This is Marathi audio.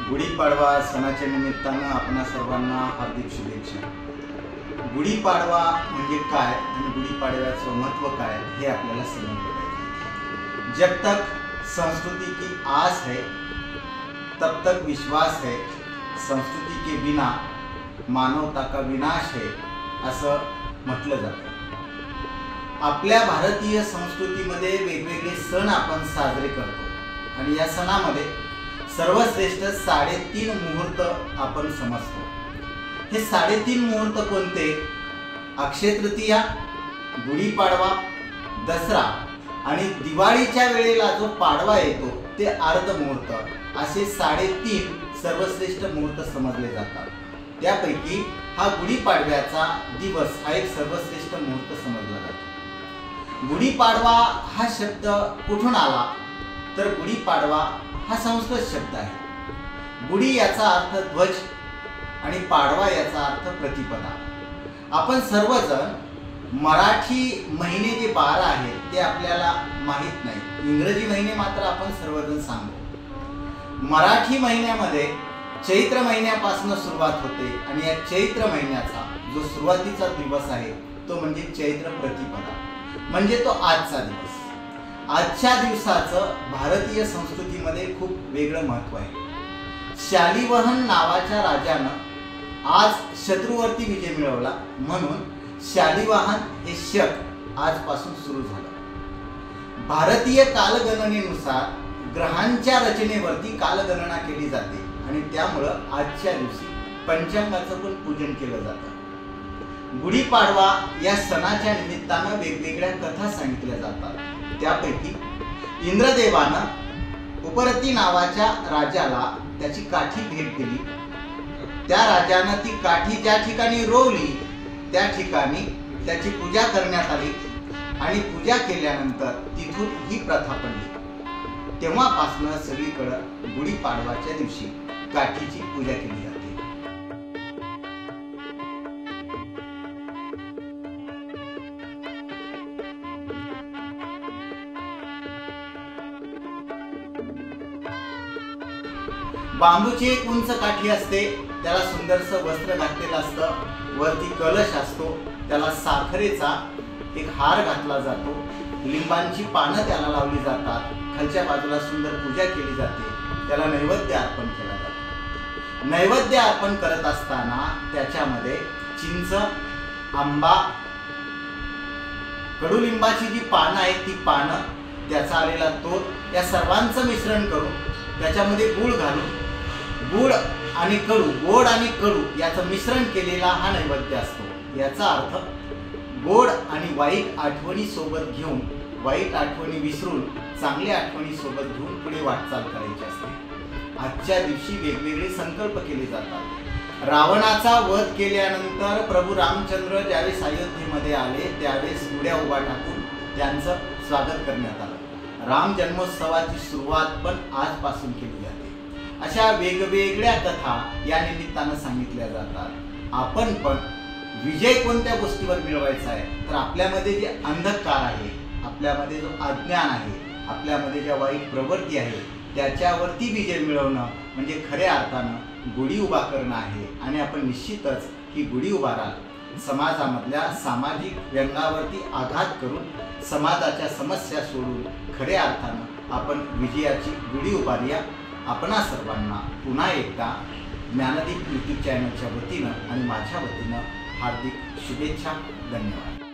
गुढीपाडवा सणाच्या निमित्तानं आपणा सर्वांना हार्दिक शुभेच्छा। गुढीपाडवा म्हणजे काय आणि गुढीपाडव्याचं महत्त्व काय हे आपल्याला समजलं पाहिजे। जब तक संस्कृति की आस है तब तक विश्वास है, संस्कृति के बिना मानवता का विनाश है असं म्हटलं जातं। आपल्या भारतीय संस्कृतीमध्ये वेगवेगळे सण आपण साजरे करतो आणि या सणामध्ये सर्वश्रेष्ठ 3.5 मुहूर्त आपण समजतो। हे 3.5 मुहूर्त कोणते? अक्षय तृतीया, गुढीपाडवा, दसरा आणि दिवाळीच्या वेळेला जो पाडवा येतो ते अर्ध मुहूर्त, असे 3.5 सर्वश्रेष्ठ मुहूर्त समजले जातात। त्यापैकी हा गुढीपाडव्याचा दिवस हा एक सर्वश्रेष्ठ मुहूर्त समजला जातो। गुढीपाडवा हा शब्द कुठून आला तर गुढीपाडवा हा संस्कृत शब्द आहे। गुढी याचा अर्थ ध्वज आणि पाडवा याचा अर्थ प्रतिपदा। आपण सर्वजण मराठी महिने जे 12 आहेत ते आपल्याला माहित नाही, इंग्रजी महिने मात्र आपण सर्वजण सांगतो। मराठी महिन्यामध्ये चैत्र महिन्यापासून सुरुवात होते आणि या चैत्र महिन्याचा जो सुरुवातीचा दिवस आहे तो म्हणजे चैत्र प्रतिपदा, म्हणजे तो आजचा दिवस। आजच्या दिवसाचं भारतीय संस्कृतीमध्ये खूप वेगळं महत्त्व आहे। शालिवाहन नावाच्या राजानं आज शत्रूवरती विजय मिळवला म्हणून शालिवाहन हे शक आजपासून सुरू झालं। भारतीय कालगणनेनुसार ग्रहांच्या रचनेवरती कालगणना केली जाते आणि त्यामुळं आजच्या दिवशी पंचांगाचं पण पूजन केलं जातं। गुढीपाडवा या सणाच्या निमित्तानं वेगवेगळ्या कथा सांगितल्या जातात। त्यापैकी इंद्रदेवानं उपरती नावाच्या राजाला त्याची काठी भेट दिली। त्या राजानं ती काठी ज्या ठिकाणी रोवली त्या ठिकाणी त्याची पूजा करण्यात आली आणि पूजा केल्यानंतर तिथून ही प्रथा पडली। तेव्हापासून सगळीकडे गुढीपाडवाच्या दिवशी काठीची पूजा केली जाते। बांबूची एक उंच काठी असते, त्याला सुंदरसं वस्त्र घातलेलं असतं, वरती कलश असतो, त्याला साखरेचा एक हार घातला जातो, लिंबांची पानं त्याला लावली जातात, खालच्या बाजूला सुंदर पूजा केली जाते, त्याला नैवेद्य अर्पण केला जातो। नैवेद्य अर्पण करत असताना त्याच्यामध्ये चिंच, आंबा, कडुलिंबाची जी पानं आहेत ती पानं, त्याचा आलेला तोर या सर्वांचं मिश्रण करून त्याच्यामध्ये गूळ घालून गूळ आणि कडू, गोड आणि कडू याचं मिश्रण केलेला हा नैवेद्य असतो। याचा अर्थ गोड आणि वाईट आठवणी सोबत घेऊन, वाईट आठवणी विसरून चांगल्या आठवणी सोबत घेऊन पुढे वाटचाल करायची असते। आजच्या दिवशी वेगवेगळे संकल्प केले जातात। रावणाचा वध केल्यानंतर प्रभू रामचंद्र ज्यावेळेस अयोध्येमध्ये आले त्यावेळेस गुढ्या उभा टाकून त्यांचं स्वागत करण्यात आलं। राम जन्मोत्सवाची सुरुवात पण आजपासून केली जाते। अशा वेगवेगळ्या कथा या निमित्तानं सांगितल्या जातात। आपण पण विजय कोणत्या गोष्टीवर मिळवायचा आहे तर आपल्यामध्ये जे अंधकार आहे, आपल्यामध्ये जो अज्ञान आहे, आपल्यामध्ये ज्या वाईट प्रवृत्ती आहे त्याच्यावरती विजय मिळवणं म्हणजे खऱ्या अर्थानं गुढी उभा करणं आहे। आणि आपण निश्चितच ही गुढी उभाराल समाजामधल्या सामाजिक व्यंगावरती आघात करून समाजाच्या समस्या सोडून खऱ्या अर्थानं आपण विजयाची गुढी उभारूया। आपणा सर्वांना पुन्हा एकदा ज्ञानदीप यूट्यूब चॅनलच्या वतीनं आणि माझ्या वतीनं हार्दिक शुभेच्छा। धन्यवाद।